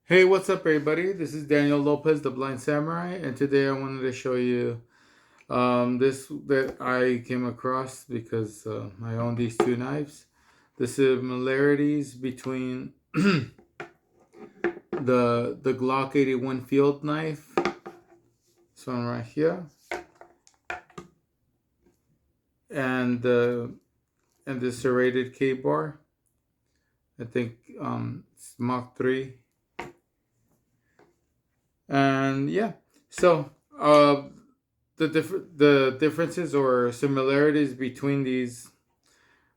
Hey, what's up, everybody? This is Daniel Lopez, the Blind Samurai, and today I wanted to show you this that I came across because I own these two knives. The similarities between the Glock 81 field knife, this one right here, and the and the serrated K bar. I think it's Mach 3, and yeah. So the differences or similarities between these,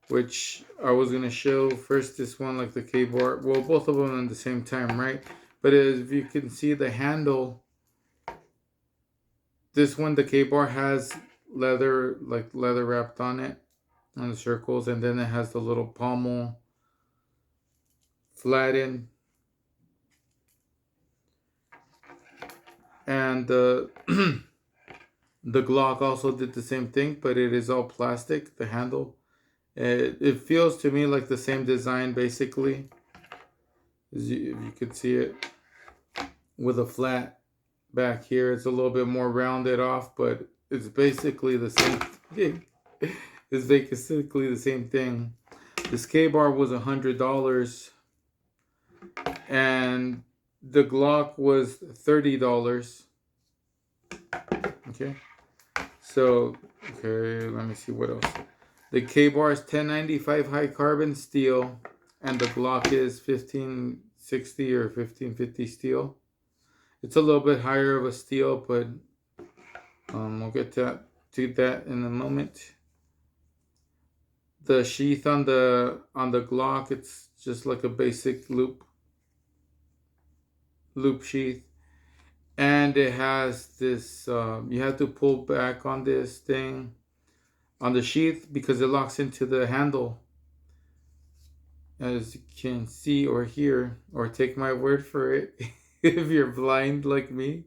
which I was gonna show first. This one, like the K bar, well, both of them at the same time, right? But as you can see, the handle, this one, the K bar has leather, like leather wrapped on it, on the circles, and then it has the little pommel flattened, and the the Glock also did the same thing, but it is all plastic. The handle, it feels to me like the same design, basically. As if you could see it with a flat back here, it's a little bit more rounded off, but it's basically the same thing. It's basically the same thing. This K bar was $100, and the Glock was $30. Okay, so let me see what else. The K bar is 1095 high carbon steel, and the Glock is 1560 or 1550 steel. It's a little bit higher of a steel, but we'll get to that in a moment. The sheath on the Glock, it's just like a basic loop sheath, and it has this. You have to pull back on this thing on the sheath because it locks into the handle, as you can see or hear, or take my word for it. If you're blind like me,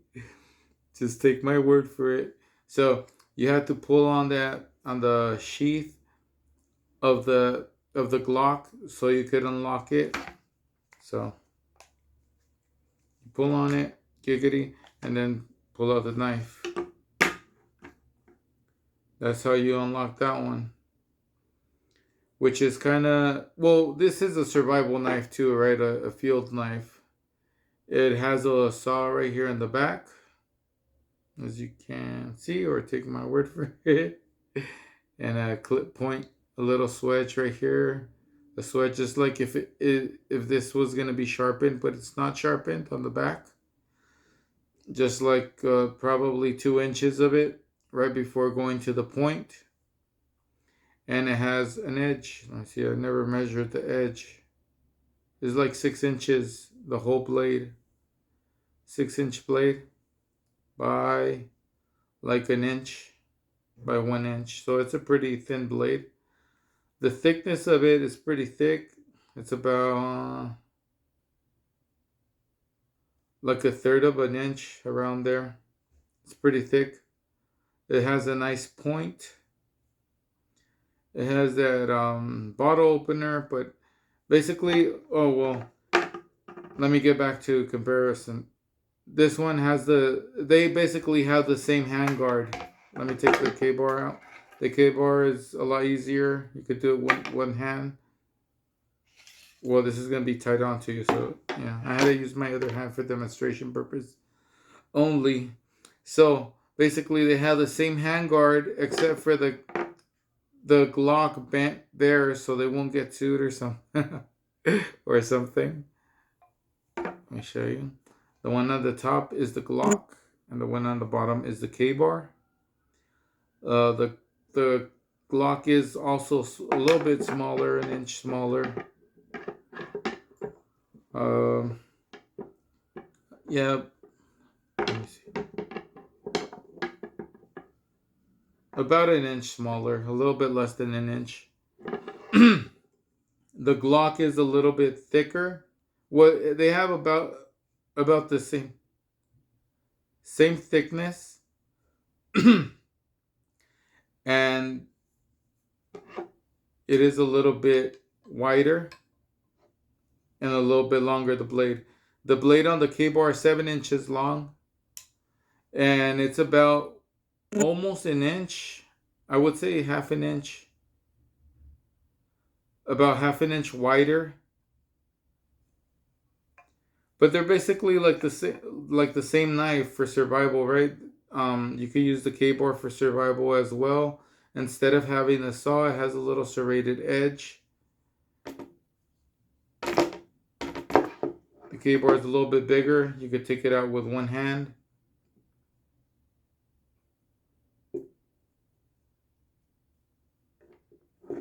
just take my word for it. So you have to pull on that on the sheath of the Glock so you could unlock it. So you pull on it, giggity, and then pull out the knife. That's how you unlock that one. Which is kind of, well, this is a survival knife too, right? A field knife. It has a saw right here in the back, as you can see, or take my word for it. And a clip point, a little swedge right here. A swedge, just like if this was gonna be sharpened, but it's not sharpened on the back. Just like probably 2 inches of it right before going to the point. And it has an edge. Let's see, I never measured the edge. It's like 6 inches, the whole blade. 6 inch blade by like an inch by 1 inch. So it's a pretty thin blade. The thickness of it is pretty thick. It's about like a third of an inch around there. It's pretty thick. It has a nice point. It has that bottle opener, but basically, oh well, let me get back to comparison. This one has they basically have the same handguard. Let me take the K bar out. The K bar is a lot easier. You could do it one hand. Well, this is going to be tied onto you, so yeah, I had to use my other hand for demonstration purpose only. So basically, they have the same handguard except for the Glock bent there, so they won't get sued or something. Or something. Let me show you. The one on the top is the Glock, and the one on the bottom is the K bar. The Glock is also a little bit smaller, an inch smaller. Um, yeah, let me see. About an inch smaller, a little bit less than an inch. The Glock is a little bit thicker. What they have about the same thickness, and it is a little bit wider and a little bit longer, the blade. The blade on the K-bar is 7 inches long, and it's about almost an inch. I would say half an inch, about half an inch wider. But they're basically like the same knife for survival, right? You could use the K-bar for survival as well. Instead of having a saw, it has a little serrated edge. The K-bar is a little bit bigger. You could take it out with one hand.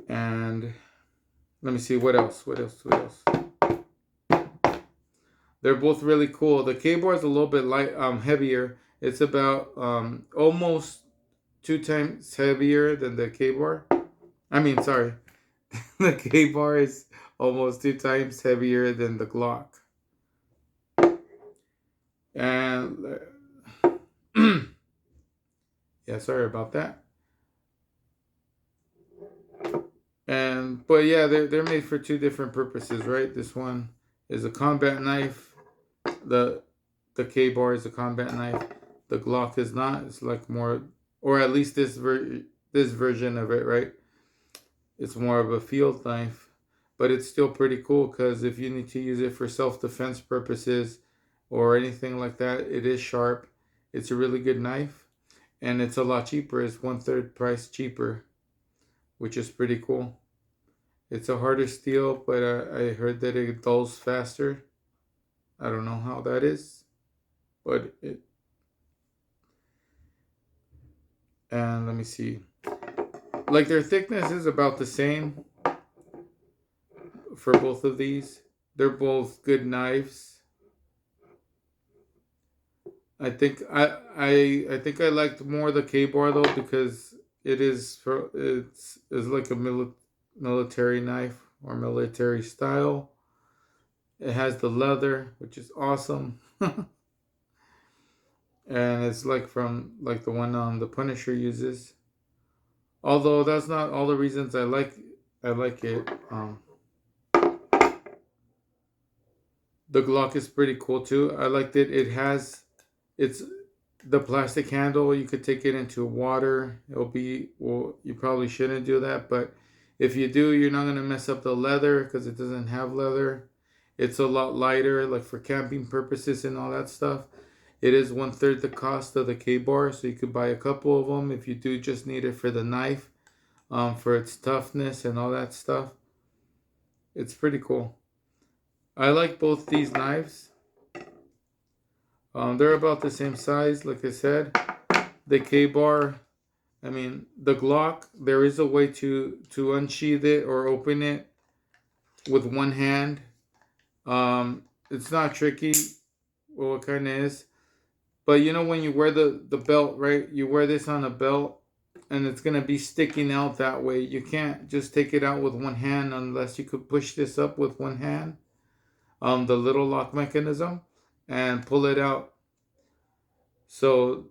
And let me see what else. They're both really cool. The K-bar is a little bit heavier. It's about almost 2 times heavier than the K-bar. I mean, sorry, the K-bar is almost 2 times heavier than the Glock. And yeah, sorry about that. But yeah, they're made for two different purposes, right? This one is a combat knife. The K-bar is a combat knife. The Glock is not. It's like more, or at least this version of it, right? It's more of a field knife, but it's still pretty cool because if you need to use it for self-defense purposes or anything like that, it is sharp. It's a really good knife, and it's a lot cheaper. It's 1/3 price cheaper, which is pretty cool. It's a harder steel, but I heard that it dulls faster. I don't know how that is, but it. And let me see. Like their thickness is about the same for both of these. They're both good knives. I think I liked more the K-bar though because it's like a military knife or military style. It has the leather, which is awesome. And it's like from like the one the Punisher uses. Although that's not all the reasons I like it. The Glock is pretty cool too. I liked it. It's the plastic handle. You could take it into water. You probably shouldn't do that, but if you do, you're not gonna mess up the leather because it doesn't have leather. It's a lot lighter, like for camping purposes and all that stuff. It is 1/3 the cost of the K-bar, so you could buy a couple of them if you do just need it for the knife, for its toughness and all that stuff. It's pretty cool. I like both these knives. They're about the same size, like I said. The K-bar, I mean, the Glock, there is a way to unsheath it or open it with one hand. It's not tricky. Well, it kind of is. But you know when you wear the belt, right? You wear this on a belt and it's going to be sticking out that way. You can't just take it out with one hand unless you could push this up with one hand. The little lock mechanism and pull it out. So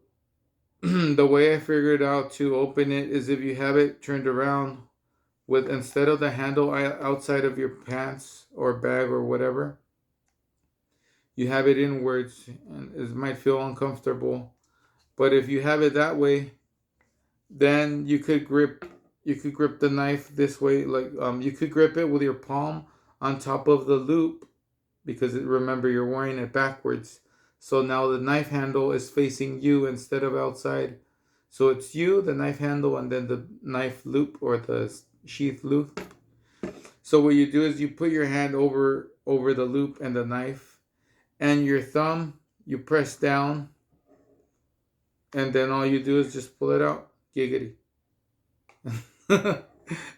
the way I figured out to open it is if you have it turned around with instead of the handle outside of your pants or bag or whatever, you have it inwards and it might feel uncomfortable. But if you have it that way, then you could grip the knife this way, like you could grip it with your palm on top of the loop because remember you're wearing it backwards. So now the knife handle is facing you instead of outside. So it's you, the knife handle, and then the knife loop or the sheath loop. So what you do is you put your hand over the loop and the knife, and your thumb you press down, and then all you do is just pull it out. Giggity. The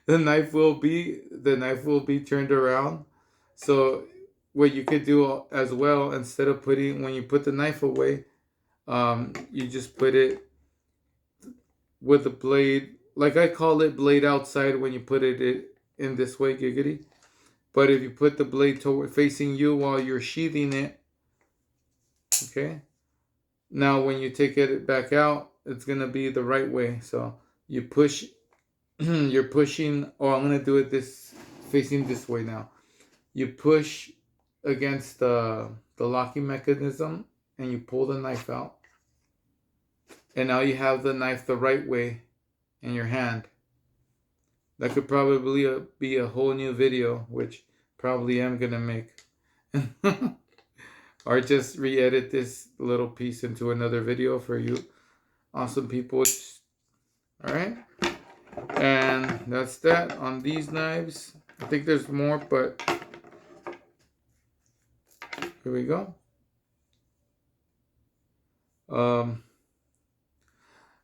knife will be turned around. So what you could do as well, instead of when you put the knife away, you just put it with the blade, like I call it blade outside when you put it in this way, giggity. But if you put the blade facing you while you're sheathing it, okay, now when you take it back out, it's gonna be the right way. So you push, you're pushing. Oh, I'm gonna do it facing this way now. You push against the locking mechanism, and you pull the knife out. And now you have the knife the right way in your hand. That could probably be a whole new video, which probably am going to make. Or just re-edit this little piece into another video for you awesome people. Alright. And that's that on these knives. I think there's more, but here we go.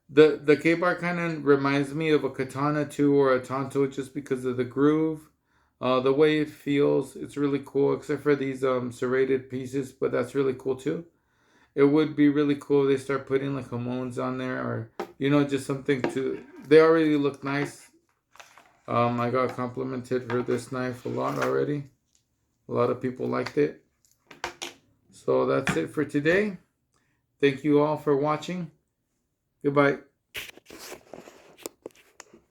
The K-bar kind of reminds me of a katana too, or a tanto, just because of the groove. The way it feels, it's really cool, except for these serrated pieces, but that's really cool too. It would be really cool if they start putting like Hamones on there, or just something to. They already look nice. I got complimented for this knife a lot already. A lot of people liked it. So that's it for today. Thank you all for watching. Goodbye.